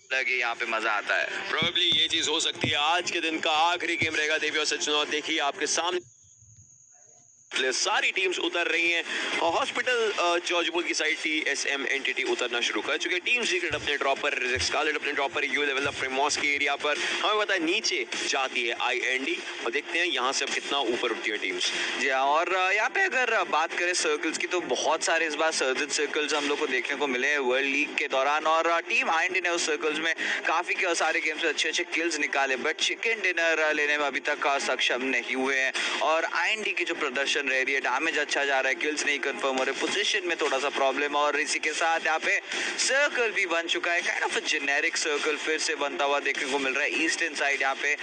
लगे यहाँ पे मजा आता है। प्रोबेबली ये चीज हो सकती है आज के दिन का आखिरी गेम रहेगा देवी और सचिन, और देखिए आपके सामने सारी टीम्स उतर रही हैं। हॉस्पिटल जॉर्जबुल की साइड टीएसएम एनटीटी उतरना शुरू कर चुके हैं। टीम सीक्रेट अपने ड्रॉप पर, स्कारलेट अपने ड्रॉप पर, यू लेवल प्रेमोस के एरिया पर, हमें पता है नीचे जाती है आईएनडी, और देखते हैं यहाँ से अब कितना ऊपर उठती है टीम्स। जी हाँ, और यहाँ पे अगर बात करें सर्कल्स की तो बहुत सारे इस बार सर्जित सर्कल्स हम लोग को देखने को मिले हैं वर्ल्ड लीग के दौरान, और टीम आईएनडी ने उस सर्कल्स में काफी सारे गेम्स में अच्छे अच्छे किल्स निकाले, बट चिकन डिनर लेने में अभी तक सक्षम नहीं हुए हैं। और आईएनडी की जो प्रदर्शन रह रही है, डैमेज अच्छा जा रहा है, किल्स नहीं कंफर्म हो रहे, पोजीशन में थोड़ा सा प्रॉब्लम है, और इसी के साथ यहाँ पे सर्कल भी बन चुका है। काइंड ऑफ जेनेरिक सर्कल फिर से बनता हुआ देखने को मिल रहा है ईस्टर्न साइड। यहाँ पे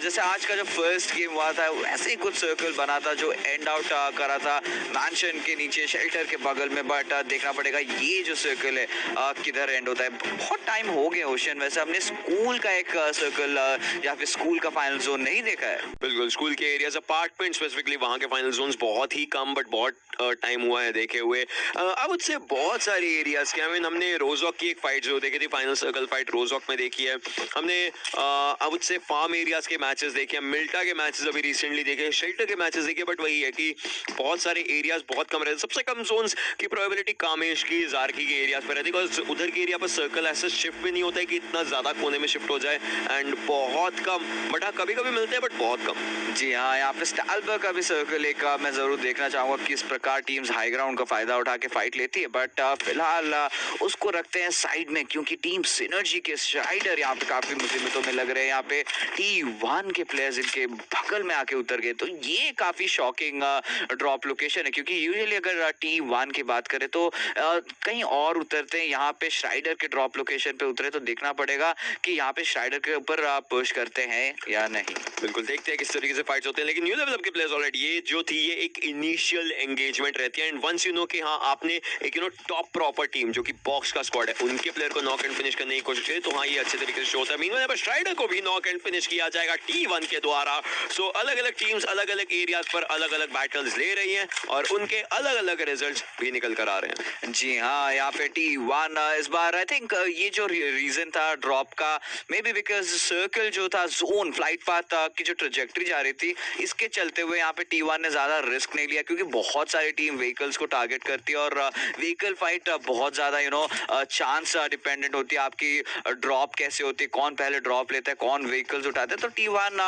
जैसे आज का जो फर्स्ट गेम हुआ था वैसे ही कुछ सर्कल बना था जो एंड आउट करा था मैंशन के नीचे शेल्टर के बगल में, बट देखना पड़ेगा ये जो सर्कल है किधर एंड होता है। बहुत टाइम हो गया ओशन, वैसे हमने स्कूल का एक सर्कल या फिर स्कूल का फाइनल जोन नहीं देखा है। बिल्कुल, स्कूल के एरियाज, अपार्टमेंट स्पेसिफिकली, वहां के फाइनल जोन्स बहुत ही कम, बट बहुत टाइम हुआ है देखे हुए। आई वुड से बहुत सारी एरियाज के, हमने रोजॉक की एक फाइट जो देखी थी, फाइनल सर्कल फाइट रोजॉक में देखी है हमने। I would say farm areas के मैचेस देखे हैं, मिल्टा के मैचेस अभी रिसेंटली देखे, शेल्टर के मैचेस देखे, बट वही है कि बहुत सारे एरियाज बहुत कम रहते। सबसे कम जोन्स की प्रोबेबिलिटी कामेश की, जारकी के एरियाज पर रहती है, बिकॉज उधर के एरिया पर सर्कल ऐसे शिफ्ट भी नहीं होता है कि इतना ज्यादा कोने में शिफ्ट हो जाए, एंड बहुत कम, बट हाँ कभी कभी मिलते हैं, बट बहुत कम। जी हाँ, यहाँ पे स्टालबर्ग का भी सर्कल एक मैं जरूर देखना चाहूंगा किस प्रकार टीम्स हाई ग्राउंड का फायदा उठा के फाइट लेती है, बट फिलहाल उसको रखते हैं साइड में, क्योंकि टीम सिनर्जी के स्ट्राइडर यहाँ पे काफी मुसीबतों में लग रहे हैं। यहाँ पे T1 के प्लेयर्स इनके बगल में आके उतर गए, तो ये काफी शॉकिंग ड्रॉप लोकेशन है, क्योंकि यूजुअली अगर T1 की बात करें तो कहीं और उतरते हैं, यहाँ पे श्राइडर के ड्रॉप लोकेशन पे उतरे, तो देखना पड़ेगा कि यहाँ पे श्राइडर के ऊपर पुश करते हैं या नहीं। बिल्कुल, देखते हैं किस तरीके से फाइट्स होते हैं, लेकिन न्यू लेवल अप के प्लेयर्स ऑलरेडी, ये जो थी ये एक इनिशियल एंगेजमेंट रहती है, एंड वंस यू नो कि हाँ आपने एक टॉप प्रॉपर टीम जो कि बॉक्स का स्क्वाड है उनके प्लेयर को नॉक एंड फिनिश करने की कोशिश करें, तो हाँ ये अच्छे तरीके से शो होता है। मीनवाइल पर स्ट्राइडर को भी नॉक एंड फिनिश किया जाएगा T1 के द्वारा। सो अलग अलग टीम्स अलग अलग एरियाज पर अलग अलग बैटल्स ले रही हैं, और उनके अलग अलग रिजल्ट्स भी निकल कर आ रहे हैं। जी हाँ, यहाँ पे T1 इस बार आई थिंक ये जो रीजन था ड्रॉप का, मे बी बिकॉज सर्कल जो था जोन फ्लाइट पाथ की जो ट्रेजेक्टरी जा रही थी, इसके चलते हुए यहाँ पे T1 ने ज्यादा रिस्क नहीं लिया, क्योंकि बहुत सारी टीम व्हीकल्स को टारगेट करती है, और व्हीकल फाइट बहुत ज्यादा चांस डिपेंडेंट होती है आपकी, ड्रॉप कैसे होती है, कौन पहले ड्रॉप लेता है, कौन व्हीकल्स उठाते हैं। तो T1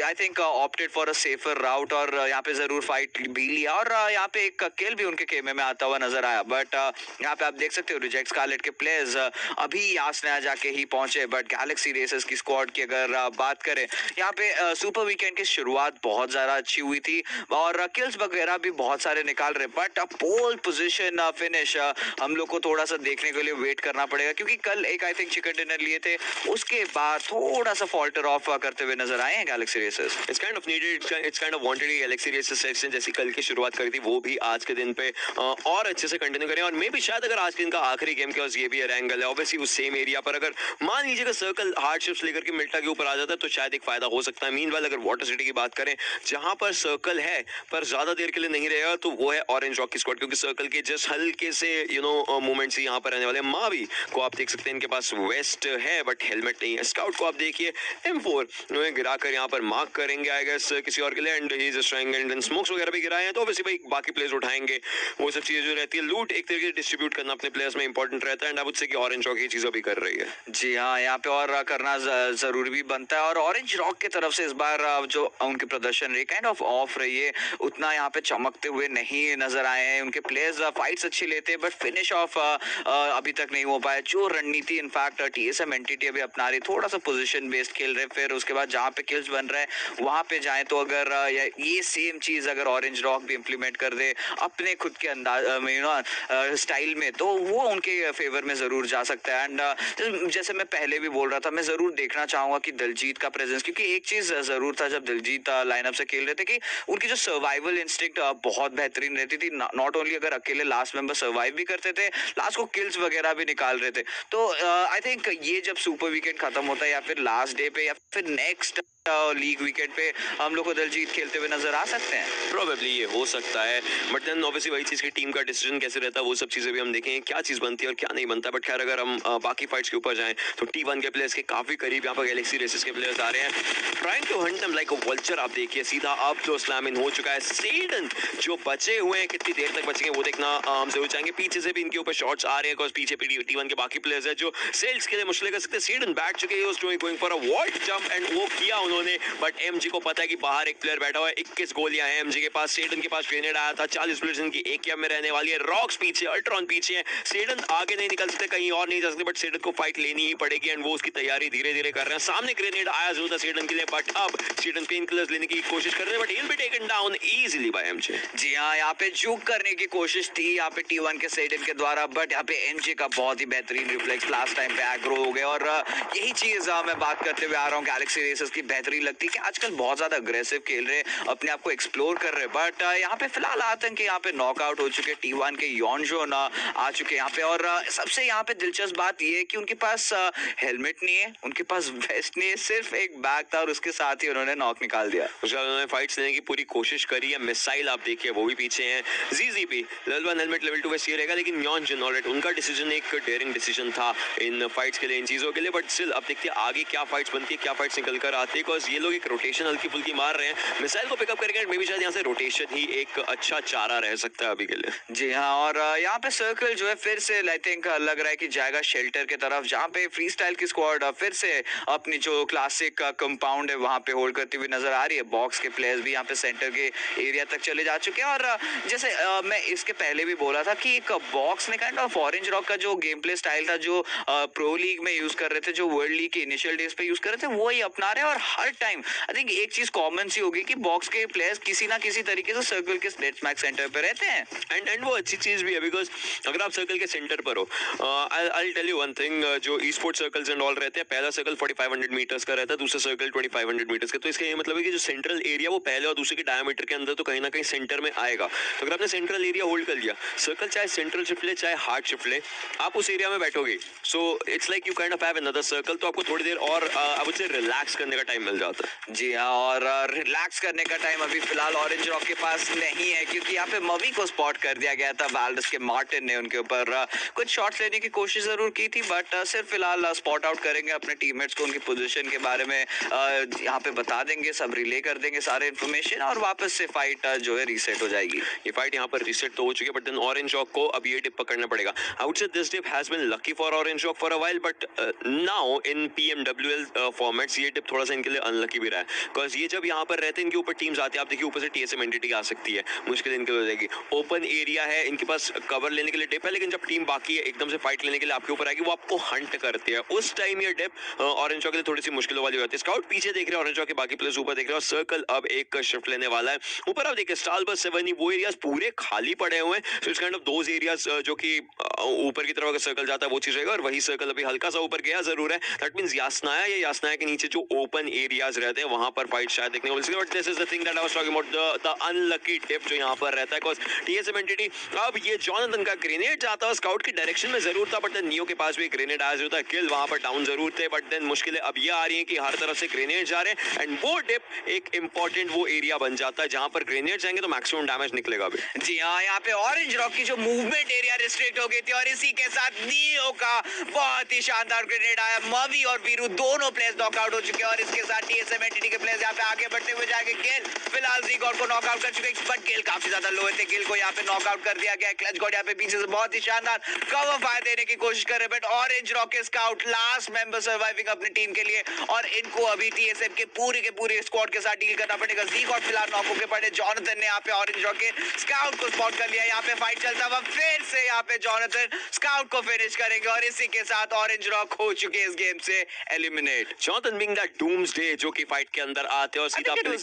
I think opted for a safer route, और यहाँ पे जरूर फाइट भी लिया, और यहाँ पे एक किल भी उनके खेमे में आता हुआ नजर आया। बट यहाँ पे आप देख सकते हो रिजेक्ट स्कारलेट के प्लेयर्स अभी यास नया जाके ही पहुंचे, बट गैलेक्सी रेसर्स की स्क्वाड की अगर बात करें, यहाँ पे सुपर वीकेंड की शुरुआत बहुत ज्यादा अच्छी हुई थी, और किल्स वगैरह भी बहुत सारे निकाल रहे, बट पोल पोजीशन फिनिश हम लोग को थोड़ा सा देखने के लिए वेट करना पड़ेगा, क्योंकि कल एक आई थिंक चिकन डिनर लिए थे, उसके बाद थोड़ा सा फॉल्टर ऑफ करते हुए नजर आए हैं Galaxy racers. It's kind of needed, it's kind of wanted. Galaxy racers section जैसी कल की शुरुआत करी थी वो भी आज के दिन पे और अच्छे से कंटिन्यू करें, और मे भी शायद अगर आज के दिन का आखिरी गेम के ये भी एंगल है, ऑब्वियसली उस सेम एरिया पर अगर मान लीजिएगा सर्कल हार्डशिप्स लेकर के मिल्टा के ऊपर आ जाता है तो शायद एक फायदा हो सकता है। मीनवाइल अगर वाटर सिटी की बात करें जहां पर सर्कल है पर ज्यादा देर के लिए नहीं रहेगा, तो वो है ऑरेंज रॉक की स्क्वाड, क्योंकि सर्कल के जस्ट हल्के से मूवमेंट्स यहाँ पर रहने वाले। मावी को आप देख सकते हैं, इनके पास वेस्ट है बट हेलमेट नहीं है। स्काउट को आप देखिए M4 गिरा कर यहाँ पर मार्क करेंगे आई गेस किसी और के लिए, and he is straying, and smokes वगैरह भी गिराए हैं, तो ऑब्वियसली भाई बाकी प्लेयर्स उठाएंगे। वो सब चीजें जो रहती है, लूट एक तरीके से डिस्ट्रीब्यूट करना अपने प्लेयर्स में इंपॉर्टेंट रहता है, एंड आई वुड से कि ऑरेंज रॉक ये चीजें भी कर रही है। जी हाँ, यहाँ पे और करना जरूरी भी बनता है, और ऑरेंज रॉक की तरफ से इस बार जो उनके प्रदर्शन रही काइंड ऑफ ऑफ रही है, उतना यहाँ पे चमकते हुए नहीं नजर आए हैं। उनके प्लेयर्स फाइट्स अच्छी लेते हैं, बट फिनिश ऑफ अभी तक नहीं हो पाया। जो रणनीति इनफैक्ट TSM एंटिटी अभी अपना रही, थोड़ा सा पोजीशन बेस्ड खेल रहे, फिर उसके बाद जहाँ पे किल्स बन रहा है वहां पे जाए, तो अगर ये सेम चीज अगर ऑरेंज रॉक भी इम्प्लीमेंट कर दे अपने खुद के अंदाज में स्टाइल में, तो वो उनके फेवर में जरूर जा सकता है। एंड जैसे मैं पहले भी बोल रहा था, मैं जरूर देखना चाहूंगा कि दिलजीत का प्रेजेंस, क्योंकि एक चीज जरूर था जब दिलजीत लाइनअप से खेल रहे थे कि उनकी जो सर्वाइवल इंस्टिंक्ट बहुत बेहतरीन रहती थी। नॉट ओनली अगर अकेले लास्ट मेंबर सर्वाइव भी करते थे, लास्ट को किल्स वगैरह भी निकाल रहे थे। तो आई थिंक ये जब सुपर वीकेंड खत्म होता है, या फिर लास्ट डे पे, या फिर नेक्स्ट लीग विकेट पे हम लोग को दलजीत खेलते हुए नजर आ सकते हैं। प्रोबेबली ये हो सकता है, बट देन ऑब्वियसली वही चीज की टीम का डिसीजन कैसे रहता है वो सब चीजें भी हम देखेंगे, क्या चीज बनती है और क्या नहीं बनता। बट खैर अगर हम बाकी फाइट्स के ऊपर जाएं तो T1 के प्लेयर्स के काफी करीब यहाँ पर गैलेक्सी रेसेस के प्लेयर्स आ रहे हैं, trying to hunt them like a vulture. आप देखिए सीधा अब तो स्लैम इन हो चुका है। सेडन जो बचे हुए हैं कितनी देर तक बचेंगे वो देखना हम जरूर चाहेंगे। पीछे से भी इनके ऊपर शॉट्स आ रहे हैं बिकॉज पीछे T1 के बाकी प्लेयर्स है जो सेल्स के लिए मुश्किल कर सकते हैं। सेडन बैठ चुके हैं going for a vault jump and वो किया उन्होंने, बट एमजी को पता है कि बाहर एक प्लेयर बैठा हुआ है। 21 गोलियां हैं एमजी के पास, सेडन के पास ग्रेनेड आया था। 40 बुलेट्स की AKM में रहने वाली है। रॉक्स पीछे, अल्ट्रॉन पीछे है। सेडन आगे नहीं निकल सकते, कहीं और नहीं जा सकते, बट सेडन को फाइट लेनी ही पड़ेगी एंड वो उसकी तैयारी धीरे धीरे कर रहे हैं। सामने ग्रेनेड आया जरूर था सेडन के लिए, बट अब सेडन पेन किलर्स लेने की कोशिश कर रहे हैं, but he'll be taken down easily by MJ। जी हाँ, यहाँ पे जुक करने की कोशिश थी यहाँ पे T1 के सेडन के द्वारा, बट यहाँ पे एमजे का बहुत ही बेहतरीन रिफ्लेक्स लास्ट टाइम पे एग्रो हो गए। और यही चीज मैं बात करते हुए आ रहा हूँ गैलेक्सी रेसर्स की बेहतरीन लगती है कि आजकल बहुत ज्यादा अग्रेसिव खेल रहे हैं, अपने आप को एक्सप्लोर कर रहे हैं। बट यहाँ पे फिलहाल आतंक यहाँ पे नॉकआउट हो चुके T1 के योनजो ना आ चुके यहाँ पे। और सबसे यहाँ पे दिलचस्प बात ये है कि उनके पास हेलमेट नहीं है, उनके पास वेस्ट नहीं है, सिर्फ एक बैग था और उसके साथ ही उन्होंने नॉक निकाल दिया। उन्होंने फाइट्स लेने की पूरी कोशिश करी है। मिसाइल आप देखिए वो भी पीछे हैं। ZZP लेवल 1 हेलमेट लेवल 2 वैसे रहेगा, लेकिन योनजन ऑलराइट उनका डिसीजन एक डेयरिंग डिसीजन था इन फाइट्स के लिए, इन चीजों के लिए। बट स्टिल अब देखते हैं आगे क्या फाइट्स बनती है, क्या फाइट्स निकल कर आती है, बिकॉज ये लोग एक रोटेशन हल्की फुल्की मार रहे हैं। मिसाइल को पिकअप करेंगे, मे बी शायद यहाँ से रोटेशन ही एक अच्छा चारा रह सकता है अभी के लिए। जी हाँ, और यहाँ पे सर्कल जो है फिर से आई थिंक लग रहा है कि जाएगा शेल्टर की तरफ, जहाँ पे फ्री स्टाइल की स्क्वाड फिर से अपनी जो क्लासिक कंपाउंड है वहाँ पे होल्ड करती हुई नजर आ रही है। बॉक्स के प्लेयर्स भी यहाँ पे सेंटर के एरिया तक चले जा चुके हैं। और जैसे मैं इसके पहले भी बोला था कि एक बॉक्स ने काइंड ऑफ ऑरेंज रॉक का जो गेम प्ले स्टाइल था जो प्रो लीग में यूज कर रहे थे, जो वर्ल्ड लीग के इनिशियल डेज पे यूज कर रहे थे, वो ही अपना रहे हैं। और हर टाइम आई थिंक एक चीज कॉमन सी होगी कि बॉक्स के प्लेयर्स किसी ना किसी तरीके से सर्कल के डेथ मैच सेंटर पे रहते हैं। एंड वो अच्छी चीज भी है, बिकॉज अगर आप सर्कल के सेंटर पर हो, I tell you one thing, जो esport circles and all रहते हैं, पहला सर्कल 4500 मीटर्स का रहता है, दूसरा सर्कल 2500 मीटर्स का। तो इसका ये मतलब है कि जो सेंट्रल एरिया वो पहले और दूसरे के डायमीटर के अंदर तो कहीं ना कहीं सेंटर में आएगा। तो अगर आपने सेंट्रल एरिया होल्ड कर लिया, सर्कल चाहे सेंट्रल शिफ्ट ले चाहे हार्ड शिफ्ट ले, आप उस एरिया में बैठोगे। So it's like you kind of have another circle, तो आपको थोड़ी देर और आई वुड से रिलैक्स करने का टाइम मिल जाता है। जी हाँ, और रिलैक्स करने का टाइम अभी फिलहाल ऑरेंज रॉक के पास नहीं है, क्योंकि यहाँ पे मवी को स्पॉट कर दिया गया था। वाल्डस के मार्टिन ने उनके ऊपर कुछ शॉट्स लेने की कोशिश जरूर की थी, बट सिर्फ फिलहाल स्पॉट आउट करेंगे अपने टीममेट्स को, उनकी पोजीशन के बारे में यहाँ पे बता देंगे, सब रिले कर देंगे सारे इन्फॉर्मेशन, और वापस से फाइट जो है रीसेट हो जाएगी। ये फाइट यहाँ पर रीसेट तो हो चुकी है, बट देन ऑरेंज रॉक को अब ये डिप पकड़ना पड़ेगा। I would say this dip has been lucky for Orange Rock for a while, but now in PMWL formats ये डिप थोड़ा सा इनके लिए अनलकी भी रहा है, बिकॉज ये जब यहाँ पर रहते हैं इनके ऊपर टीम्स आती है। आप देखिए ऊपर से TSM एंटिटी आ सकती है, मुश्किल इनके लिए हो जाएगी। ओपन एरिया है, इनके पास कवर लेने के लिए डिप है, लेकिन जब टीम बाकी है एकदम से फाइट लेने के लिए आपके ऊपर आएगी, वो आपको हंट करती है। उस टाइम ये डिप ऑरेंज रॉक के लिए थोड़ी सी मुश्किल वाली हो जाती है। स्काउट पीछे देख रहे हैं, ऑरेंज रॉक के बाकी प्लेयर्स ऊपर देख रहे हैं, और सर्कल अब एक शिफ्ट लेने वाला है। ऊपर आप देखिए स्टाल बस 7 वो एरियाज पूरे खाली पड़े हुए हैं। So it's kind of those areas जो कि ऊपर की तरफ अगर सर्कल जाता है वो चीज रहेगा, और वही सर्कल अभी हल्का सा ऊपर गया जरूर है। दैट मींस यासनाया, ये यासनाया के नीचे जो ओपन एरियाज रहते हैं वहां पर फाइट शायद देखने को मिल सकती है। But this is the thing that I was talking about, the unlucky tip जो यहां पर रहता है, बिकॉज़ TSM एंटिटी अब ये जॉनथन का ग्रेनेड जाता है स्काउट की डायरेक्शन में जरूर था, बट देन नियो के पास भी ग्रेनेड आया जरूर था, किल वहां पर डाउन जरूर थे, बट देन मुश्किलें अब ये आ रही हैं कि हर तरफ से ग्रेनेड जा रहे हैं, एंड वो डिप एक इंपॉर्टेंट वो एरिया बन जाता है जहां पर ग्रेनेड जाएंगे तो मैक्सिमम डैमेज निकलेगा अभी। जी हाँ, यहाँ पे ऑरेंज रॉक की जो मूवमेंट एरिया रिस्ट्रिक्ट हो गई थी, और इसी के साथ नियो का बहुत ही शानदार ग्रेनेड आया। मवी और वीरू दोनों प्लेयर्स नॉकआउट हो चुके हैं, और इसके साथ TSM एंटिटी के प्लेयर्स यहाँ पे आगे बढ़ते हुए जाएंगे। गेल फिलहाल जीगॉड को नॉकआउट कर चुके हैं, बट गेल काफी ज्यादा लो थे, गेल को यहाँ पे नॉकआउट कर दिया गया। क्लच गॉड यहाँ पे पीछे से बहुत ही शानदार कवर फायर देने की कोशिश कर रहे हैं, बट ऑरेंज रॉक के स्काउट लास्ट मेंबर सर्वाइविंग अपनी टीम के लिए, और इनको अभी TSM के पूरे स्क्वाड के साथ डील करना पड़ेगा। जीगॉड फिलहाल नॉक होके पड़े, जॉनथन ने यहाँ पे ऑरेंज रॉक के स्काउट को स्पॉट कर लिया। यहाँ पे फाइट चलता हुआ फिर से यहाँ पे जॉनथन स्काउट को फिनिश करेंगे, और इसी के साथ ऑरेंज रॉक हो चुके इस गेम से eliminate. Jonathan being that doomsday जो कि फाइट के अंदर आते हैं और सीधा अपने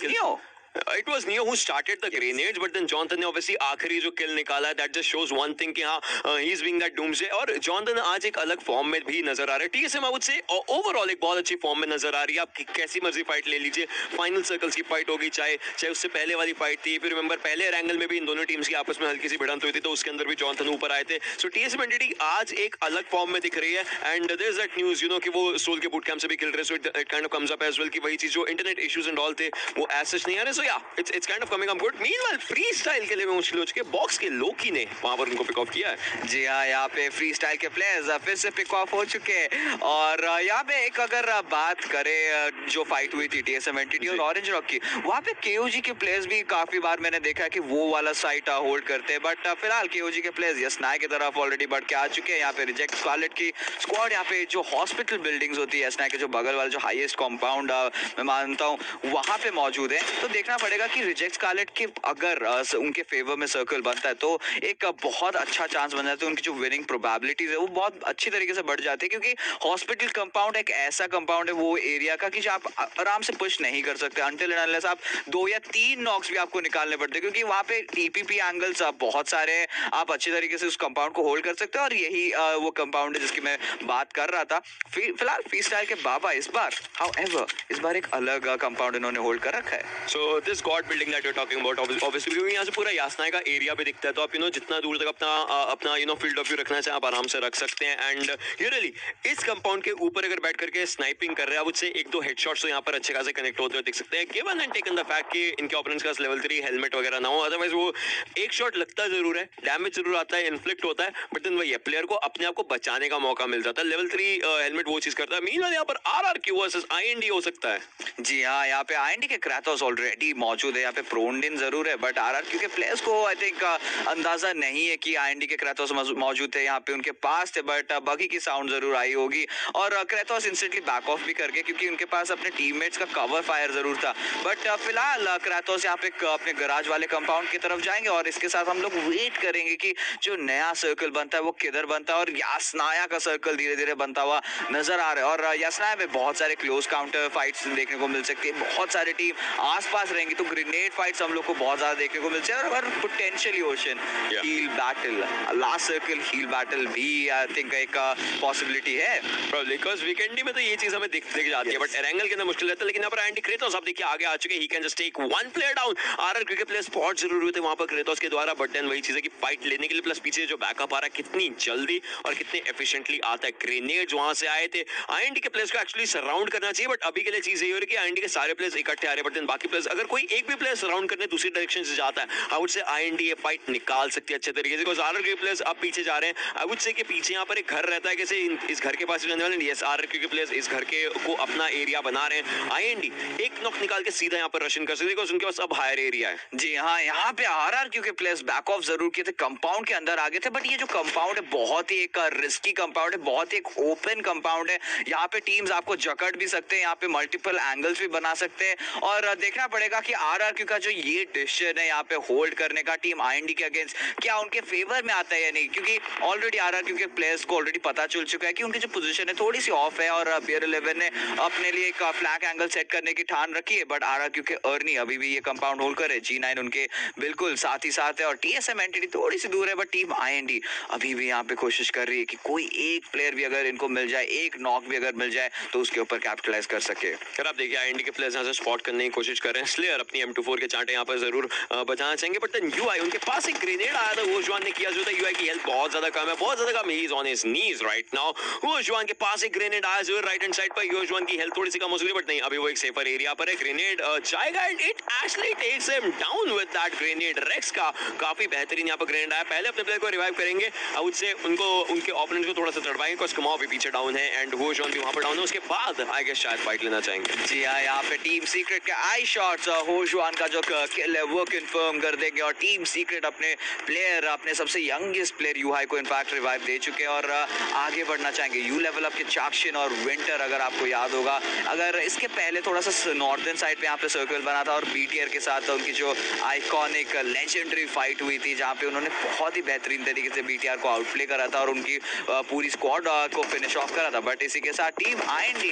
It was Neo who started the grenades, but then Jonathan ने obviously आखिरी जो kill निकाला है, that just shows one thing कि हाँ he's being that doomsday. और Jonathan आज एक अलग फॉर्म में भी नजर आ रहा है. TSM I would say overall एक बहुत अच्छी फॉर्म में नजर आ रही है. आप कैसी मर्जी फाइट ले लीजिए, फाइनल सर्कल्स की फाइट होगी, चाहे उससे पहले वाली फाइट थी. फिर रिमेंबर पहले एंगल में भी इन दोनों टीम्स की आपस में हल्की सी भिड़ंत हुई थी, तो उसके अंदर भी जॉनथन ऊपर आए थे. सो TSM एंटिटी आज एक अलग फॉर्म में दिख रही है. And there is that news कि वो सोल के बूट कैंप से भी खेल रहे. So it kind of comes up as well कि वही चीज जो इंटरनेट इश्यूज एंड ऑल थे वो एज सच नहीं आ रहे. सो या it's kind of coming up good. Meanwhile free style के लिए मुश्किल हो चुके. बॉक्स के लोकी ने वहां पर उनको पिक ऑफ किया है. जी हाँ, यहाँ पे फ्री स्टाइल के प्लेयर्स फिर से पिक ऑफ हो चुके हैं. और यहाँ पे एक अगर बात करें जो फाइट हुई थी TSM एंटिटी और ऑरेंज रॉक की, वहाँ पे KOG के प्लेयर्स भी काफी बार मैंने देखा है कि वो वाला साइट होल्ड करते हैं. बट फिलहाल KOG के प्लेयर्स यसनाय की तरफ ऑलरेडी बढ़ के आ चुके हैं. यहाँ पे रिजेक्ट स्कारलेट की स्क्वाड यहाँ पे जो हॉस्पिटल बिल्डिंग्स होती है यसनाय के जो बगल वाला जो हाईएस्ट कॉम्पाउंड मैं मानता हूँ वहाँ पे मौजूद है. तो देखना पड़ेगा कि रिजेक्ट स्कारलेट के अगर उनके फेवर में सर्कल बनता है तो एक बहुत अच्छा चांस बन जाता है. उनकी जो विनिंग प्रोबेबिलिटीज है वो बहुत अच्छी तरीके से बढ़ जाती है, क्योंकि हॉस्पिटल कंपाउंड एक ऐसा कंपाउंड है वो एरिया का कि जो आप आराम से पुश नहीं कर सकते अनटिल एंड अनलेस आप 2 या 3 नॉक्स भी आपको निकालने पड़ते हैं, क्योंकि वहाँ पे TPP एंगल्स बहुत सारे हैं. आप अच्छी तरीके से उस कंपाउंड को होल्ड कर सकते हैं और यही वो कंपाउंड है जिसकी मैं बात कर रहा था. फिलहाल फ्री स्टाइल के बाबा इस बार एक अलग कंपाउंड इन्होंने होल्ड कर रखा है. So this god building that you are talking about obviously क्योंकि यहाँ से पूरा यासनाय का एरिया भी दिखता है, तो आप जितना दूर तक अपना फील्ड ऑफ व्यू रखना चाहे आप आराम से रख सकते हैं. एंड रियली इस कंपाउंड के ऊपर अगर बैठ करके स्नाइपिंग कर रहे हैं, उससे 1-2 हेडशॉट्स तो यहाँ पर अच्छे खासे कनेक्ट होते हुए दिख सकते हैं. Given and taken the fact कि इनके ओपोनेंट्स का लेवल 3 हेलमेट वगैरह ना हो, अदरवाइज वो एक शॉट लगता जरूर है, डैमेज जरूर आता है, इन्फ्लिक्ट होता है, बट देन वही है प्लेयर को अपने आप को बचाने का मौका मिल जाता है. लेवल 3 हेलमेट वो चीज करता है. मीनवाइल यहाँ पर RRQ वर्सेस IND हो सकता है. जी हाँ, यहाँ पे IND के क्राटोस ऑलरेडी मौजूद है. यहाँ पे प्रोंडिन जरूर है बट RRQ के प्लेयर्स को आई थिंक अंदाजा नहीं है कि IND के क्राटोस मौजूद है यहाँ पे उनके पास थे. बट बगी की साउंड जरूर आई होगी और क्राटोस इंस्टेंटली बैक ऑफ भी कर गए क्योंकि उनके पास अपने टीममेट्स का कवर फायर जरूर था. बट फिलहाल क्राटोस यहाँ पे अपने गराज वाले कंपाउंड की तरफ जाएंगे और इसके साथ हम लोग वेट करेंगे कि जो नया सर्कल बनता है वो किधर बनता है. और यासनाया का सर्कल धीरे धीरे बनता हुआ नजर आ रहा है और यासनाया में बहुत सारे क्लोज काउंटर फाइट्स देखने को मिल सकती है. बहुत सारे टीम आसपास रहेंगी तो ग्रेनेड फाइट्स हम लोग को बहुत ज्यादा देखने को मिलते हैं. और potentially ocean hill battle, last circle hill battle भी आई थिंक एक पॉसिबिलिटी है. Probably because वीकेंडी में तो ये चीज हमें दिख जाती है, बट एरेंगल के अंदर मुश्किल रहता है. लेकिन यहाँ पर IND क्रेटोस आप देखिए आगे आ चुके, he can just take 1 player down. RRQ के प्लेयर स्पॉट जरूर हुए थे वहां पर क्रेटोस के द्वारा, बट देन वही चीज है कि फाइट लेने के लिए प्लस पीछे जो बैकअप आ रहा है कितनी जल्दी और कितने एफिशिएंटली आता है. ग्रेनेड्स वहां से आए थे. IND के प्लेयर्स को एक्चुअली सराउंड करना चाहिए, बट अभी के लिए चीज ये हो रही है कि IND के सारे प्लेयर्स इकट्ठे आ रहे हैं, बट देन बाकी प्लेयर्स अगर कोई एक भी प्लेयर सराउंड करने दूसरी डायरेक्शन से जाता है, आई वुड से IND ये फाइट निकाल सकती है अच्छे तरीके से. बिकॉज़ RRQ प्लेयर्स अब पीछे जा रहे हैं. आई वुड से कि पीछे यहाँ पर एक घर रहता है, कैसे इस घर के पास रहने वाले. यस, RRQ के प्लेयर्स इस घर के को अपना एरिया बना रहे हैं. IND एक नॉक निकाल के सीधा यहाँ पर रशन कर सकते हैं बिकॉज़ उनके पास अब हायर एरिया है. जी हाँ, यहाँ पे RRQ के प्लेयर्स बैक ऑफ जरूर किए थे, कंपाउंड के अंदर आ गए थे. बट ये जो कंपाउंड है बहुत ही एक रिस्की कंपाउंड है, बहुत ही एक ओपन कंपाउंड है. यहाँ पे टीम्स आपको जकड़ भी सकते हैं, यहाँ पे मल्टीपल एंगल्स भी बना सकते हैं. और देखना पड़ेगा कि RRQ का जो ये डिसीजन है यहाँ पे होल्ड करने का टीम IND के अगेंस्ट क्या उनके फेवर में आता है या नहीं, क्योंकि ऑलरेडी RRQ के प्लेयर्स को ऑलरेडी पता चल चुका है कि उनकी जो पोजीशन है थोड़ी सी ऑफ है और Bear 11 ने अपने लिए एक फ्लैग एंगल सेट करने की ठान रखी है. बट RRQ के अर्नी अभी भी ये कंपाउंड होल्ड करे. G9 उनके बिल्कुल साथ ही साथ है और TSM एंटिटी थोड़ी सी दूर है, बट टीम IND अभी भी यहाँ पे कोशिश कर रही है कि कोई एक प्लेयर भी अगर इनको मिल जाए, एक नॉक भी अगर मिल जाए तो उसके ऊपर कैपिटलाइज कर सके. अगर आप देखिए IND के प्लेयर्स यहाँ से स्पॉट करने की कोशिश कर रहे हैं. स्लेयर अपनी M24 के चांटे यहाँ पर जरूर बचाना चाहेंगे, बट देन UI उनके पास एक ग्रेनेड आया था. वोजुआन ने किया जो था. UI की हेल्थ बहुत ज्यादा कम है, बहुत ज्यादा कम. He is on his knees right now. वोजुआन के पास एक ग्रेनेड आया जो राइट हैंड साइड पर. वोजुआन की हेल्थ थोड़ी सी कम हो सकती है, बट नहीं, अभी वो एक सेफर एरिया पर है. ग्रेनेड जाएगा and it actually takes him down with that grenade. Rex का काफी बेहतरीन यहाँ पर ग्रेनेड आया. पहले अपने प्लेयर को रिवाइव करेंगे, आई वुड से उनको उनके ओपोनेंट को थोड़ा सा तड़पाएंगे बिकॉज़ कमाओ भी पीछे डाउन है एंड वोजुआन भी वहां पर डाउन है. उसके बाद आई गेस शायद फाइट लेना चाहेंगे. जी हाँ, यहाँ पे टीम सीक्रेट के आई शॉट्स होजुआन का जो किल है वो कंफर्म कर देंगे और टीम सीक्रेट अपने प्लेयर, अपने सबसे यंगेस्ट प्लेयर यूहाई को इनफैक्ट रिवाइव दे चुके हैं और आगे बढ़ना चाहेंगे. यू लेवल अप के चाक्शिन और विंटर अगर आपको याद होगा, अगर इसके पहले थोड़ा सा नॉर्दर्न साइड पे यहाँ पे सर्कल बना था और BTR के साथ उनकी जो आइकॉनिक लेजेंडरी फाइट हुई थी जहाँ पे उन्होंने बहुत ही बेहतरीन तरीके से BTR को आउटप्ले करा था और उनकी पूरी स्क्वाड को फिनिश ऑफ करा था. बट इसी के साथ टीम IND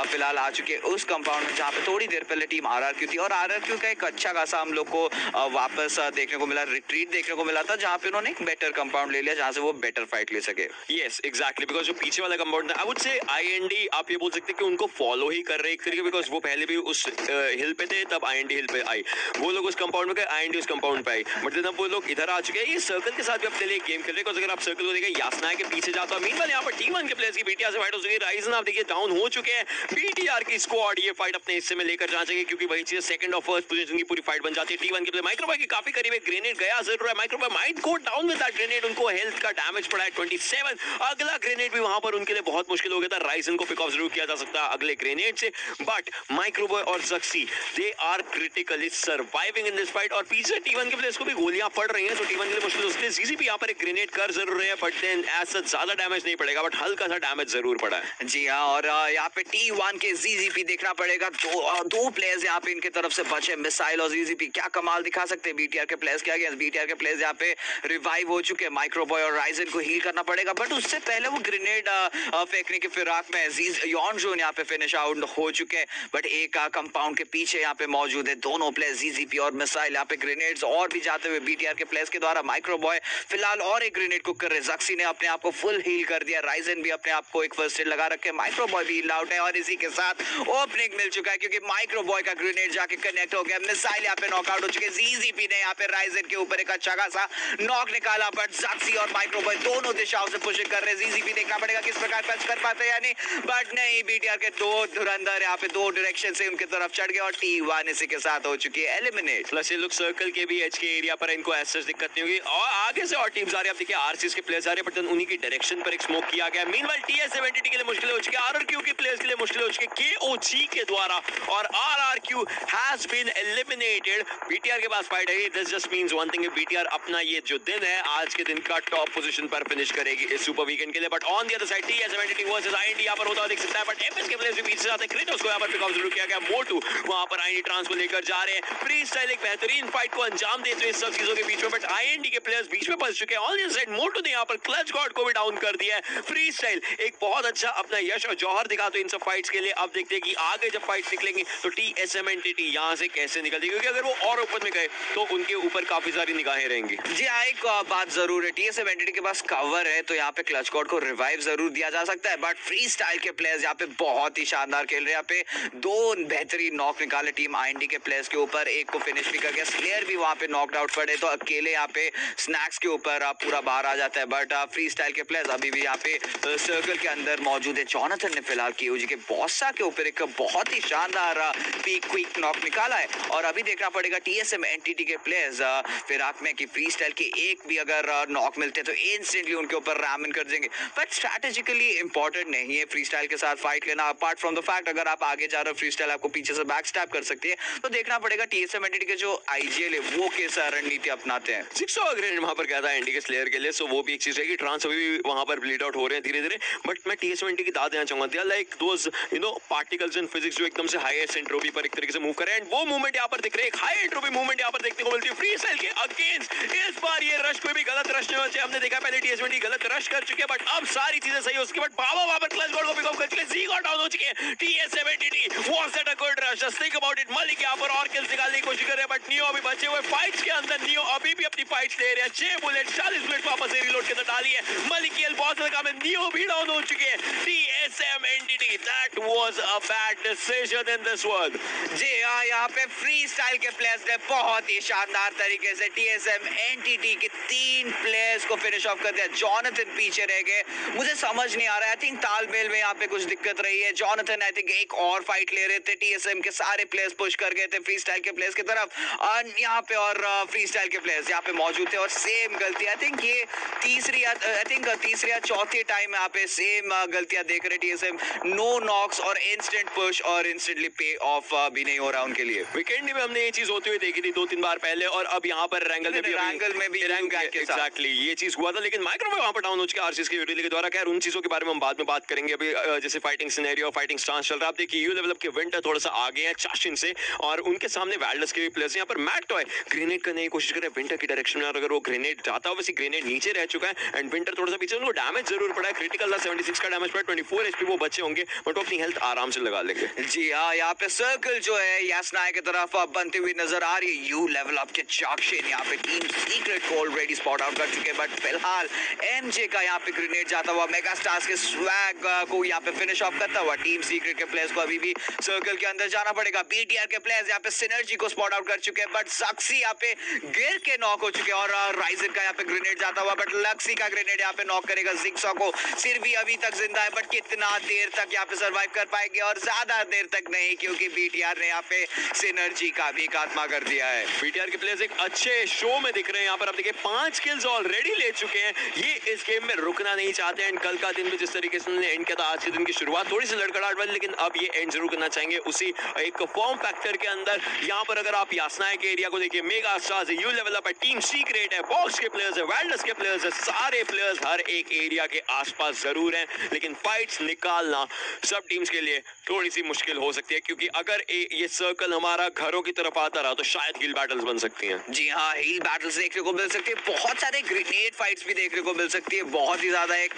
फिलहाल आ चुके उस कंपाउंड में जहाँ पे थोड़ी देर पहले टीम RRQ थी और आरआरक्यू का एक अच्छा खासा हम लोग को वापस देखने को मिला, रिट्रीट देखने को मिला था, जहां पे उन्होंने एक बेटर कंपाउंड ले लिया, जहां से वो बेटर फाइट ले सके। यस एग्जैक्टली, बिकॉज जो पीछे वाला कंपाउंड था, आई वुड से आईएनडी आप ये बोल सकते हैं कि उनको फॉलो ही कर रहे हैं एक तरीके, बिकॉज वो पहले भी उस हिल पे थे, तब आईएनडी हिल पे आई, वो लोग उस कंपाउंड में गए, आईएनडी उस कंपाउंड पे आई, बट जब वो लोग इधर आ चुके हैं, ये सर्कल के साथ भी अपने लिए गेम खेल रहे हैं। अगर आप सर्कल को देखिए, यासना के पीछे जाता है, मीनवाइल यहाँ पर टी1 के प्लेयर्स की बीटीआर से फाइट हो चुकी है, राइजन आप देखिए डाउन हो चुके हैं, बीटीआर की स्क्वाड ये फाइट अपने हिस्से में लेकर जाना चाहिए, क्योंकि वही चीज सेकंड और फर्स्ट पोजीशन की पूरी फाइट बन जाती है। टी1 के प्लेयर माइक्रोबॉय के काफी करीब है, ग्रेनेड गया जरूर है, Microboy might go down with that grenade, उनको हेल्थ का डैमेज पड़ा है 27, अगला ग्रेनेड भी वहां पर उनके लिए बहुत मुश्किल हो गया था, राइजन को पिक ऑफ जरूर किया जा सकता है अगले ग्रेनेड से, बट माइक्रोबॉय और ज़क्सी they are critically surviving in this fight, और पीछे टी1 के प्लेयर्स को भी गोलियां पड़ रही हैं, तो टी1 के लिए मुश्किल हो सकती है। जीजीपी यहाँ पर एक ग्रेनेड कर जरूर रहे हैं, बट देन एज सच ज्यादा डैमेज नहीं पड़ेगा, बट हल्का सा डैमेज जरूर पड़ा है। जी हाँ, और यहाँ पे टी1 के जीजीपी देखना पड़ेगा, दो प्लेयर्स यहाँ पे इनके तरफ से बचे, मिसाइल और जीजीपी क्या कमाल दिखा सकते हैं बीटीआर के प्लेयर्स के आगे। बीटीआर के प्लेयर्स यहाँ पे रिवाइव हो चुके हैं, माइक्रोबॉय और राइजन को हील करना पड़ेगा, बट उससे पहले वो ग्रेनेड फेंकने के फिराक में यॉनजून यहाँ पे फिनिश आउट हो चुके हैं, बट एक कंपाउंड के पीछे यहाँ पे मौजूद है दोनों प्लेयर्स, जीजीपी और मिसाइल। यहाँ पे ग्रेनेड्स और भी जाते हुए बीटीआर के प्लेयर्स के द्वारा, माइक्रोबॉय फिलहाल और एक ग्रेनेड कुक कर रहे, ज़क्सी ने अपने आप को फुल हील कर दिया, राइजन भी अपने आप को एक फर्स्ट एड लगा रखे, माइक्रोबॉय भी हील आउट है, और इसी के साथ ओपनिंग मिल चुका है, क्योंकि माइक्रोबॉय का ग्रेनेड जाके कनेक्ट हो गया, मिसाइल यहाँ पे नॉकआउट हो चुके, जीजीपी ने यहाँ पे राइजन के ऊपर एक अच्छा खासा नॉक निकाला, बट ज़क्सी और माइक्रोबॉय दोनों दिशाओं से पुशिंग कर रहे, जीजीपी देखना पड़ेगा किस प्रकार पंच कर पाते हैं या नहीं, बट नहीं, बीटीआर के दो धुरंधर यहाँ पे दो डायरेक्शन से उनके तरफ चढ़ गए, और टी1 इसी के साथ हो चुकी है एलिमिनेट। प्लस ये लोग सर्कल के भी एच के एरिया पर, इनको ऐसा दिक्कत नहीं होगी, और आगे से और टीम्स आ रही है, आप देखिए आरसीएस के प्लेयर्स आ रहे हैं, बट उन्हीं की डायरेक्शन पर एक स्मोक किया गया। मीनवाइल टीएस-70 के लिए मुश्किल हो चुकी है, आरआरक्यू के प्लेयर्स के लिए मुश्किल हो चुकी है केओजी के द्वारा, और RRQ has been eliminated. BTR के पास फाइट है, this just means one thing, BTR अपना ये जो दिन है आज के दिन का टॉप पोजीशन पर फिनिश करेगी इस सुपर वीकेंड के लिए, but on the other side टीएस-70 वर्सेस आईएनडी यहाँ पर होता देख सकता है, बट एमएस के प्लेयर्स भी पीछे जाते हैं, क्रेटोस को यहाँ पर पिक ऑफ जरूर किया गया, मोटू वहां पर आईएनडी ट्रांस को लेकर जा रहे हैं, फ्री स्टाइल एक बेहतरीन फाइट को अंजाम देते हुए इस सब चीजों के बीच में, बट आईएनडी के प्लेयर्स बीच में फंस चुके हैं। ऑन द साइड मोटू ने यहाँ पर क्लच गॉड को भी डाउन कर दिया है, फ्री स्टाइल एक बहुत अच्छा अपना यश और जौहर दिखाते इन सब फाइट्स के लिए। अब देखते हैं कि आगे जब फाइट्स निकलेंगी तो टीएसएम एंटिटी यहाँ से कैसे निकलती है, क्योंकि अगर वो और ऊपर में गए तो उनके ऊपर काफी सारी निगाहें रहेंगी। जी हाँ, एक बात जरूर है, टीएसएम एंटिटी के पास कवर है, तो यहाँ पे क्लच गॉड को रिवाइव जरूर दिया जा सकता है, बट फ्री स्टाइल के प्लेयर्स यहाँ पे बहुत ही शानदार खेल रहे हैं, यहाँ पे दो बेहतरीन नॉक निकाले टीम आईएनडी के प्लेयर्स के ऊपर, एक को फिनिश भी कर गया, स्लेयर भी वहाँ पे नॉकड आउट पड़े, तो अकेले यहाँ पे स्नैक्स के ऊपर पूरा बाहर आ जाता है, बट फ्री स्टाइल के प्लेयर्स अभी भी यहाँ पे सर्कल के अंदर मौजूद है। जॉनथन ने फिलहाल केओजी के बॉसा के ऊपर एक बहुत ही शानदार पीक क्विक नॉक निकाला है, और अभी देखना पड़ेगा टीएसएम एंटिटी के प्लेयर्स फिराक में कि फ्री स्टाइल के एक भी अगर नॉक मिलते तो इंस्टेंटली उनके ऊपर रैमन कर देंगे, बट स्ट्रैटेजिकली इंपॉर्टेंट नहीं है फ्री स्टाइल के साथ फाइट लेना, अपार्ट फ्रॉम द फैक्ट अगर आप आगे जा रहे हो फ्री स्टाइल आपको पीछे से बैक स्टैप कर सकती है, तो देखना पड़ेगा टीएसएम एंटिटी के जो आईजीएल है वो किस रणनीति अपनाते हैं। 600 ग्रेनेड वहां पर गया था एंटी के स्लेयर के लिए, सो वो भी एक चीज है कि ट्रांस अभी भी वहां पर ब्लीड आउट हो रहे हैं धीरे धीरे, बट मैं टीएस-70 की दाद देना चाहूंगा, they are like those particles in physics जो एकदम से हाईएस्ट एंट्रोपी पर एक तरीके से मूव कर रहे हैं, एंड वो मूवमेंट यहाँ पर दिख रहे हैं, एक हाई एंट्रोपी मूवमेंट यहाँ पर देखने को मिलती है फ्री स्टाइल के अगेंस्ट। इस बार ये रश कोई भी गलत रश नहीं होना चाहिए, हमने देखा पहले टीएस-70 गलत रश कर चुके हैं, बट अब सारी चीजें सही हो उसके बाद बाबा वहां पर क्लच गॉड को पिक ऑफ कर चुके हैं, जी गॉड डाउन हो चुके हैं, टीएस-70 was that a good rush, just think about it. Malik यहाँ पर और किल्स निकालने की कोशिश कर रहे हैं, बट नियो अभी बचे हुए फाइट्स के अंदर, नियो अभी भी अपनी फाइट्स ले रहे हैं, 6 बुलेट 40 बुलेट वापस से रिलोड के अंदर डाली है, मलिक की बहुत ज्यादा काम है, नियो भी डाउन हो चुके हैं, TSM entity that was a bad decision in this one. जी हाँ, यहाँ पे फ्री स्टाइल के प्लेयर्स ने बहुत ही शानदार तरीके से टीएसएम एंटिटी के 3 प्लेयर्स को फिनिश ऑफ कर दिया, जॉनथन पीछे रह गए, मुझे समझ नहीं आ रहा है, आई थिंक तालमेल में यहाँ पे कुछ दिक्कत रही है, जॉनथन आई थिंक एक और फाइट ले रहे थे, टीएसएम के सारे प्लेयर्स पुश कर गए थे फ्री स्टाइल के प्लेयर्स की तरफ, यहाँ पे और फ्री स्टाइल के प्लेयर्स यहाँ पे मौजूद थे, और सेम गलती आई थिंक ये तीसरी या चौथी टाइम यहाँ पे सेम गलतियां देख रहे टीएसएम, नो नॉक्स और इंस्टेंट पुश और इंस्टेंटली पे ऑफ भी नहीं हो रहा उनके लिए। वीकेंड में हमने ये चीज होती हुई देखी थी 2-3 बार पहले, और अब यहाँ पर रैंगल में भी एग्जैक्टली ये चीज हुआ था, लेकिन माइक्रोवेव वहां पर डाउन हो चुका है आरसीएस की यूटिलिटी के द्वारा। खैर उन चीजों के बारे में हम बाद में बात करेंगे, अभी जैसे फाइटिंग सिनेरियो फाइटिंग स्टांस चल रहा है, आप देखिए यू लेवल अप के विंटर थोड़ा सा आगे है चाशिन से, और उनके सामने वैल्डस के भी प्लेयर्स यहाँ पर मैट टॉय ग्रेनेड करने की कोशिश कर रहे हैं, विंटर की डायरेक्शन में, और अगर वो ग्रेनेड जाता है, वैसे ग्रेनेड नीचे रह चुका है एंड विंटर थोड़ा सा पीछे, उनको डैमेज जरूर पड़ा है, क्रिटिकल था, 76 का डैमेज पड़ा, 24 एचपी वो बचे होंगे, बट वो अपनी हेल्थ आराम से लगा लेंगे। जी हाँ, यहाँ पे सर्कल जो है यासनाय की तरफ बनती हुई नजर आ रही है। यू लेवल अप के चाक्षेन यहाँ पे टीम सीक्रेट को ऑलरेडी स्पॉट आउट कर चुके हैं, बट फिलहाल एमजे का यहाँ पे ग्रेनेड जाता हुआ मेगा स्टार्स के स्वैग को यहाँ पे फिनिश ऑफ करता हुआ टीम सीक्रेट के प्लेयर्स को अभी भी सर्कल के अंदर जाना पड़ेगा। बीटीआर के प्लेयर्स यहाँ पे सिनर्जी को स्पॉट आउट कर चुके हैं, बट सक्सी यहाँ पे गिर के नॉक हो चुके हैं और राइजन का यहाँ पे ग्रेनेड जाता हुआ, बट लक्सी का ग्रेनेड यहाँ पे नॉक करेगा जिक्सा को। सिर भी अभी तक जिंदा है, बट कितना देर तक यहाँ पे सर्वाइव कर पाएंगे, और ज्यादा देर तक नहीं, क्योंकि बीटीआर ने यहाँ पे सिनर्जी का भी खात्मा कर दिया है। बीटीआर के प्लेयर्स एक अच्छे शो में दिख रहे हैं यहाँ पर। आप देखिए 5 किल्स ऑलरेडी ले चुके हैं, ये इस गेम में रुकना नहीं चाहते हैं। कल का दिन भी जिस तरीके से उन्होंने एंड किया था, आज के दिन की शुरुआत थोड़ी सी लड़खड़ाहट वाली, लेकिन अब ये एंड जरूर करना चाहेंगे उसी एक फॉर्म फैक्टर के अंदर। यहाँ पर अगर आप यासनाय के एरिया को देखिए, मेगा स्टार्स है, यू लेवल अप है, टीम सीक्रेट है, बॉक्स के प्लेयर्स है, वाइल्डर्स के प्लेयर्स है, सारे प्लेयर्स हर एक एरिया के आसपास जरूर हैं, लेकिन फाइट्स निकालना सब टीम्स के लिए थोड़ी सी मुश्किल हो सकती है, क्योंकि अगर ये सर्कल हमारा घरों की तरफ आता रहा तो शायद हिल बैटल्स बन सकती हैं। जी हाँ, हिल बैटल्स देखने को मिल सकती है, बहुत सारे ग्रेनेड फाइट्स भी देखने को मिल सकती है, बहुत ही ज्यादा एक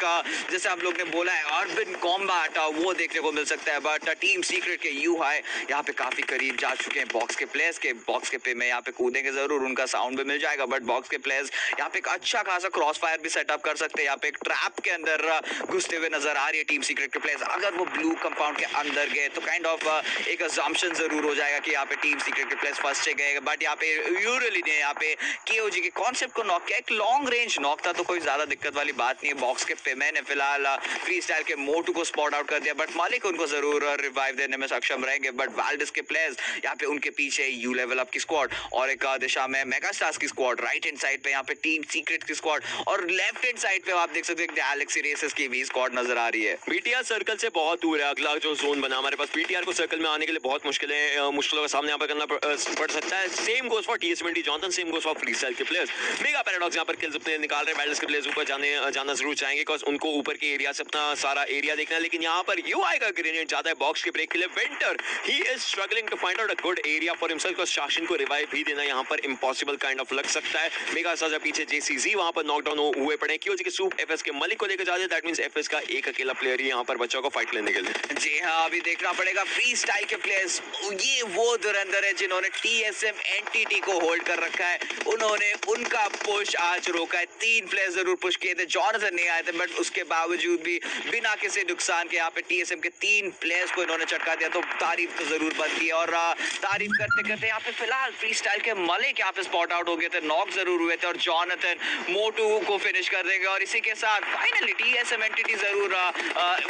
जैसे आप लोग ने बोला है अर्बन कॉम्बैट वो देखने को मिल सकता है। बट टीम सीक्रेट के यू हाई यहाँ पे काफी करीब जा चुके हैं बॉक्स के प्लेयर्स के। बॉक्स के पे में यहाँ पे कूदेंगे जरूर, उनका साउंड भी मिल जाएगा, बट बॉक्स के प्लेयर्स यहाँ पे एक अच्छा खासा क्रॉस फायर भी सेटअप कर सकते हैं। यहाँ पे एक ट्रैप के अंदर घुसते हुए नजर आ रही है टीम सीक्रेट के प्लेयर्स। अगर वो ब्लू कंपाउंड के अंदर गए तो काइंड ऑफ एक अजम्पशन जरूर हो जाएगा कि यहाँ पे टीम सीक्रेट के प्लेयर्स फर्स्ट गए, बट यहाँ पे यूजुअली ने यहाँ पे केओजी के कॉन्सेप्ट को नॉक किया। एक लॉन्ग रेंज नॉक था तो कोई ज्यादा दिक्कत वाली बात नहीं है। बॉक्स के पेमे ने फिलहाल फ्री स्टाइल के मोटू को स्पॉट आउट कर दिया, बट मालिक उनको जरूर रिवाइव देने में सक्षम रहेंगे। बट वाइल्डर्स के प्लेयर्स यहाँ पे उनके पीछे यू लेवल अप की स्क्वाड, और एक दिशा में मेगा स्टार्स की स्क्वाड, राइट हैंड साइड पे यहाँ पे टीम सीक्रेट की स्क्वाड, और लेफ्ट हैंड साइड पे आप देख सकते हैं गैलेक्सी रेसेस की भी स्क्वाड नजर आ रही है। बीटीआर सर्कल से बहुत दूर है, अगला जो जोन बना हमारे पास, बीटीआर को सर्कल में आने के लिए बहुत मुश्किलों का सामना यहाँ पर करना पड़ सकता है। सेम गोस फॉर टीएस20 Johnson, same goes for free style के प्लेयर्स। मेगा पैराडॉक्स यहाँ पर किल्स अपने निकाल रहे हैं, वाइल्डर्स के प्लेयर्स ऊपर जाना जरूर चाहेंगे, बिकॉज उनको ऊपर के एरिया से अपना सारा एरिया देखना है। लेकिन यहाँ पर यूआई का ग्रेनेड जाता है बॉक्स के ब्रेक के लिए। Winter he is struggling to find out a good area for himself, because शासन को रिवाइव भी देना यहाँ पर इम्पॉसिबल काइंड ऑफ लग सकता है। मेगा स्टार्स पीछे जेसीजी वहां पर नॉकडाउन हुए पड़े, क्योंकि के सूप एफएस के मलिक को लेकर जाते हैं, दैट मींस एफएस का एक अकेला प्लेयर ही यहाँ पर बच्चों को फाइट लेने के लिए। जी हाँ, अभी देखना पड़ेगा फ्री स्टाइल के प्लेयर्स, ये वो धुरंधर है जिन्होंने टीएसएम एनटीटी को होल्ड कर रखा है। उन्होंने उनका पुश आज रोका है, 3 प्लेयर्स जरूर पुश किए थे, जॉनसन नहीं आए थे, बट उसके बावजूद भी बिना किसी नुकसान के यहाँ पे टीएसएम के 3 प्लेयर्स को इन्होंने चटका दिया, तो तारीफ तो जरूर बनती है। और तारीफ करते करते यहाँ पे फिलहाल फ्री स्टाइल के मलिक यहाँ पे स्पॉट आउट हो गए थे, नॉक जरूर हुए थे, और जॉनसन मोटू को फिनिश कर देंगे, और इसी के साथ फाइनली टीएसएम एनटीटी जरूर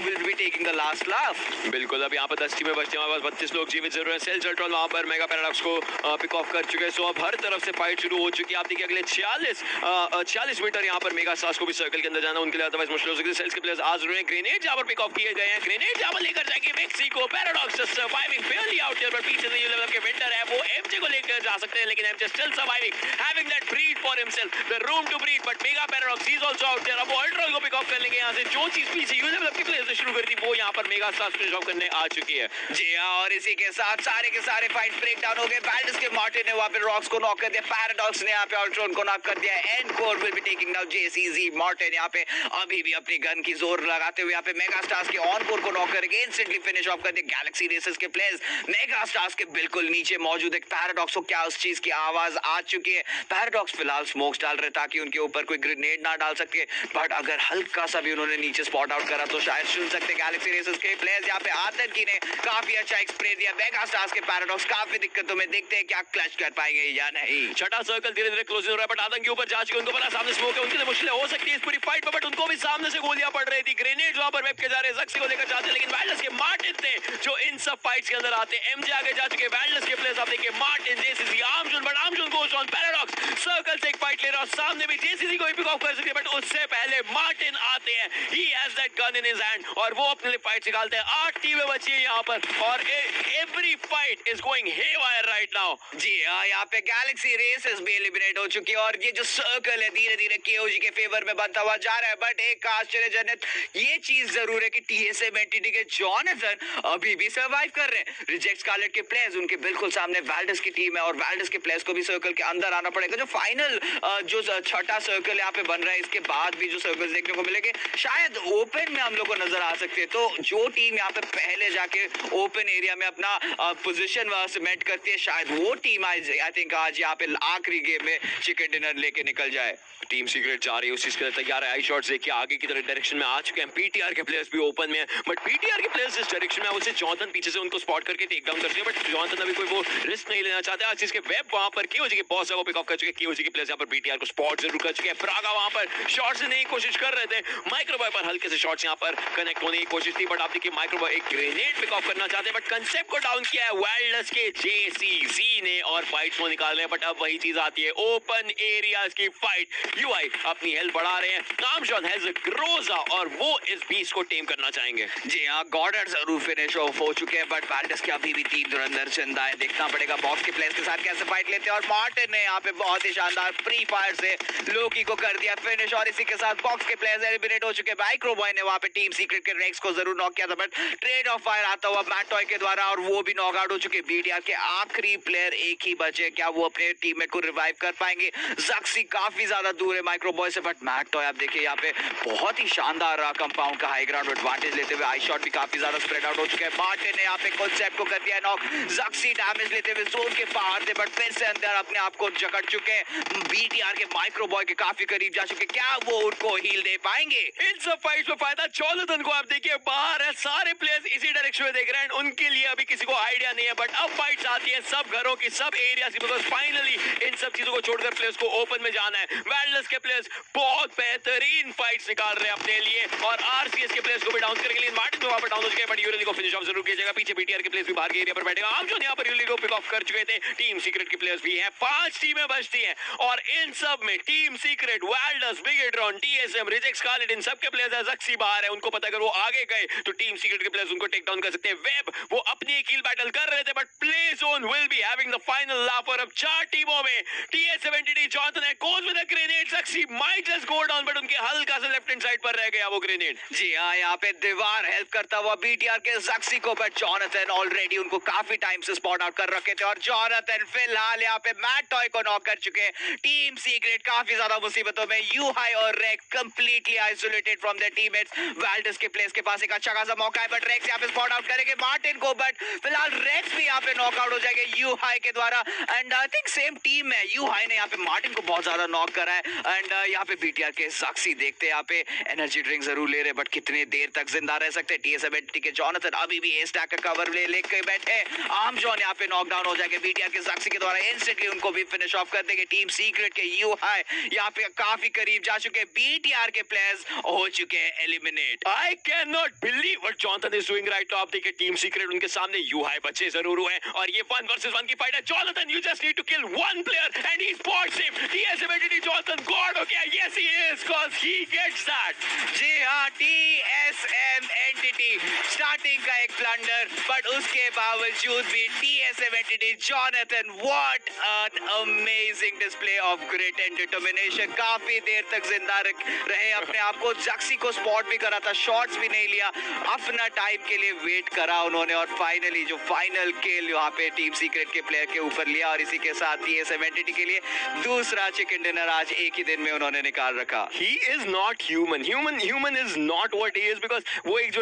will be taking the last laugh. बिल्कुल, अब यहाँ पर 10 टीमें बचती हैं, हमारे पास 32 लोग जीवित जरूर हैं। सेल्स अल्ट्रॉन वहाँ पर मेगा पैराडॉक्स को पिक ऑफ कर चुके हैं, सो अब हर तरफ से फाइट शुरू हो चुकी है। आप देखिए अगले 46 मीटर यहाँ पर मेगा स्टार्स को भी सर्कल के अंदर जाना उनके लिए अदरवाइज मुश्किल हो सकती है। सेल्स के प्लेयर्स आज रहे हैं, ग्रेनेड यहाँ पर पिक ऑफ किए गए हैं, ग्रेनेड यहाँ पर लेकर जाएंगे Mexico. Paradox surviving Fairlie out here, पर पीछे से ये लेवल के विंटर है, वो एमजे को लेकर जा सकते हैं, लेकिन MJ still surviving, having that breath for himself, the room to breathe. But Mega Paradox is also out there, अब वो अल्ट्रॉन को पिक ऑफ कर लेंगे यहाँ से। जो चीज पीछे यू लेवल के प्लेयर्स ने शुरू कर दी, वो यहाँ पर मेगा स्टार्स फिनिश ऑफ करने आ चुकी है। जी हाँ, और इसी के साथ सारे के सारे फाइट ब्रेक डाउन हो गए। वाइल्डर्स के मार्टिन ने वहां पे रॉक्स को नॉक कर दिया, पैराडॉक्स ने यहाँ पे अल्ट्रॉन को नॉक कर दिया, and core will be taking down JCG. Martin यहाँ पे अभी भी अपनी गन की जोर लगाते हुए यहाँ पे मेगा स्टार्स के ऑन कोर को नॉक करके इंस्टेंटली फिनिश ऑफ कर दिया। गैलेक्सी रेसेस के प्लेयर्स मेगा स्टार्स के बिल्कुल नीचे मौजूद है। पैराडॉक्स को क्या उस चीज की आवाज आ चुकी है। पैराडॉक्स फिलहाल स्मोक्स डाल रहे ताकि उनके ऊपर कोई ग्रेनेड ना डाल सके, बट अगर हल्का सा भी उन्होंने नीचे स्पॉट आउट करा तो शायद सुन सकते। गैलेक्सी रेसेस के प्लेयर्स यहाँ पे आतंकी ने काफी अच्छा एक स्प्रे दिया। मेगा स्टार्स के पैराडॉक्स काफी दिक्कतों में, देखते हैं क्या क्लच कर पाएंगे या नहीं। छठा सर्कल धीरे धीरे क्लोज हो रहा है, बट आतंकी ऊपर जा चुके, उनको पता सामने स्मोक है, उनके लिए मुश्किल हो सकती है इस पूरी फाइट में, बट उनको भी सामने से गोलियां पड़ रही थी। ग्रेनेड वहां पर वेप के जा रहे हैं, जक्सी को लेकर जाते हैं, लेकिन वाइल्डर्स के मार्टिन थे जो इन सब फाइट्स के अंदर आते हैं। एमजे आगे जा चुके, वाइल्डर्स के प्लेयर्स आप देखिए मार्टिन, जेसीसी, आर्मजोन, बट आर्मजोन गोस ऑन, पैराडॉक्स सर्कल से एक फाइट ले रहा है, सामने भी जेसीसी को भी पिक ऑफ कर सकते हैं, बट उससे पहले मार्टिन आते हैं। He has that gun in his hand, और वो अपने लिए फाइट निकालते हैं। 8 टीमें बची है यहाँ पर, और every fight is going haywire right now. जी हाँ, यहाँ पे गैलेक्सी रेसेस भी एलिमिनेट हो चुकी है, और ये जो सर्कल है धीरे धीरे केओजी के फेवर में बनता हुआ जा रहा है। बट एक आश्चर्यजनक ये चीज जरूर है कि टीएसएम एनटीटी के जॉनसन अभी भी सर्वाइव कर रहे हैं। रिजेक्ट स्कारलेट के प्लेयर्स उनके बिल्कुल सामने वैल्डस की टीम है और वैल्डस के प्लेयर्स को भी सर्कल के अंदर आना पड़ेगा। जो फाइनल जो छठा सर्कल यहाँ पे बन रहा है, इसके बाद भी जो सर्कल्स देखने को मिलेंगे शायद ओपन में हम लोग को नजर आ सकते हैं। तो जो टीम यहाँ पे पहले जाके ओपन एरिया में अपना पोजीशन सीमेंट करती है, शायद वो टीम आई थिंक आज यहाँ पे आखिरी गेम में चिकन डिनर लेके निकल जाए। टीम सीक्रेट जा रही है, उस चीज के लिए तैयार है। आई शॉट्स देखिए आगे की तरफ डायरेक्शन में आ चुके हैं। पीटीआर के प्लेयर्स भी ओपन में है, बट पीटीआर के प्लेयर्स इस डायरेक्शन में उससे जॉनथन पीछे से उनको स्पॉट करके टेक डाउन करते हैं, बट जॉनथन अभी कोई वो रिस्क नहीं लेना चाहते। आज इसके वेब वहां पर केओजी के बॉस है वो पिक ऑफ कर चुके हैं। केओजी के प्लेयर्स यहाँ पर पीटीआर को स्पॉट जरूर कर चुके हैं। फ्रागा वहां पर शॉट से नहीं कोशिश कर रहे थे, माइक्रोबॉय पर हल्के से शॉट्स यहाँ पर कनेक्ट होने की कोशिश थी, बट आप देखिए माइक्रोबॉय एक ग्रेनेड पिक ऑफ करना चाहते हैं, बट कंसेप्ट को डाउन किया है वाइल्डस के जेसीसी ने और फाइट्स को निकाल रहे हैं। बट अब वही चीज आती है ओपन एरियाज की फाइट। यूआई अपनी हेल्थ बढ़ा रहे हैं। आर्मस्ट्रॉन्ग हैज अ ग्रोजा और वो इस बीस्ट को टेम करना चाहेंगे। जी हाँ, गॉडर जरूर फिनिश ऑफ हो चुके हैं, बट वैल्डस के अभी भी 3 धुरंधर जिंदा है। देखना पड़ेगा बॉक्स के प्लेयर्स के साथ कैसे फाइट लेते हैं। और मार्टिन ने यहाँ पे बहुत ही शानदार प्री फायर से लोकी को कर दिया फिनिश और इसी के साथ बॉक्स के प्लेयर्स एलिमिनेट हो चुके हैं। माइक्रोबॉय ने वहाँ पे टीम सीक्रेट के रेक्स को जरूर नॉक किया था, बट ट्रेड ऑफ फायर आता हुआ मैट टॉय के द्वारा और वो भी नॉक आउट हो चुके। बीटीआर के आखिरी प्लेयर एक ही बचे, क्या वो अपने टीममेट को रिवाइव कर पाएंगे? जक्सी काफी ज्यादा दूर है माइक्रोबॉय से, बट मैट टॉय आप देखिए यहाँ पे बहुत ही शानदार कंपाउंड का हाई ग्राउंड एडवांटेज लेते हुए आई शॉट भी काफी ज्यादा स्प्रेड आउट हो चुका है। मार्टिन ने यहाँ पे कॉन्सेप्ट को कर दिया नॉक। जक्सी डैमेज लेते हुए जोन के बाहर थे, बट फिर से अंदर अपने आप को जकड़ चुके हैं। बीटीआर के माइक्रोबॉय के काफी करीब जा चुके, क्या वो उनको हील दे पाएंगे? इन सब फाइट्स में फायदा जॉनथन को आप देखिए बाहर है, सारे प्लेयर्स इसी डायरेक्शन में देख रहे हैं। उनके लिए अभी किसी को आइडिया नहीं है, बट अब फाइट्स आती है सब घरों की, सब एरिया की, बिकॉज फाइनली इन सब चीजों को छोड़कर प्लेयर्स को ओपन में जाना है। वैल्डस के प्लेयर्स बहुत बेहतरीन फाइट्स निकाल रहे हैं अपने लिए और आरसीएस के प्लेयर्स को भी डाउन करने के लिए मार्टिन तो वहां पर डाउन हो चुके हैं, बट यूरेली को फिनिश ऑफ जरूर किया जाएगा। पीछे बीटीआर के प्लेयर्स भी बाहर के एरिया पर बैठेगा। आर्मस्ट्रॉन्ग यहां पर यूरेली को पिक ऑफ कर चुके थे। टीम सीक्रेट के प्लेयर्स भी हैं, 5 टीमें बचती हैं और इन सब में टीम सीक्रेट, वैल्डस, बिगेट्रॉन, टीएसएम, रिजेक्ट स्कारलेट, इन सब के प्लेयर्स जक्सी बाहर है। उनको पता अगर वो आगे गए तो टीम सीक्रेट के प्लेयर्स उनको टेक डाउन कर सकते हैं। वेब वो अपनी एक हील बैटल कर रहे थे, but play zone will be having the final lap और अब 4 टीमों में टीएसएम एंटिटी जॉनथन है, गोज विद अ ग्रेनेड। जक्सी might just go down, but उनके हल्का सा लेफ्ट हैंड साइड पर रह गया वो ग्रेनेड। जी हाँ, यहाँ पे दीवार हेल्प करता हुआ बीटीआर के जक्सी को, बट जॉनथन ऑलरेडी उनको काफी टाइम से स्पॉट आउट कर रखे थे और जॉनथन फिलहाल यहाँ पे मैट टॉय को नॉक कर चुके हैं। टीम सीक्रेट काफी ज्यादा मुसीबतों में। यू हाई और रेक completely isolated from their teammates. वैल्डस के प्लेयर्स के पास एक अच्छा खासा मौका है, बट रेक्स यहाँ पे स्पॉट आउट करेंगे मार्टिन को, बट फिलहाल रेक्स भी यहाँ पे नॉक आउट हो जाएंगे यू हाई के द्वारा। And I think same team है, यू हाई ने यहाँ पे मार्टिन को बहुत ज्यादा नॉक करा है। एंड यहाँ पे बीटीआर के जक्सी देखते हैं यहाँ पे एनर्जी ड्रिंक जरूर ले रहे, बट कितने देर तक जिंदा रह सकते हैं? टीएसएम एंटिटी के जॉनथन अभी भी एस टैग का कवर लेके बैठे। आर्मस्ट्रॉन्ग यहाँ पे नॉकडाउन हो जाएंगे बीटीआर के जक्सी के द्वारा, इंस्टेंटली उनको भी फिनिश ऑफ कर देंगे। टीम सीक्रेट के यू हाई यहाँ पे काफी करीब जा चुके हैं। बीटीआर के प्लेयर्स हो चुके हैं eliminate. I can not believe what Jonathan is doing right. तो आप देखिए टीम सीक्रेट उनके सामने यू हाई बच्चे जरूर हुए और ये 1 वर्सेस 1 की फाइट है। Jonathan you just need to kill 1 player and he spots him. TSM entity Jonathan God हो गया। Yes he is, cause he gets that। जी हाँ, टीएसएम एंटिटी स्टार्टिंग का एक ब्लंडर, बट उसके बावजूद भी TSM entity Jonathan, what an amazing display of grit and determination. काफी देर तक जिंदा रहे अपने आप को। जक्सी को स्पॉट भी करा था, शॉट्स भी नहीं लिया, अपना टाइम के लिए वेट करा उन्होंने और फाइनली जो फाइनल किल यहाँ पे टीम सीक्रेट के प्लेयर के ऊपर लिया और इसी के साथ टीएसएम एंटिटी के लिए दूसरा चिकन डिनर आज एक ही दिन में उन्होंने निकाल रखा। He is not human. Human is not what he is because वो एक जो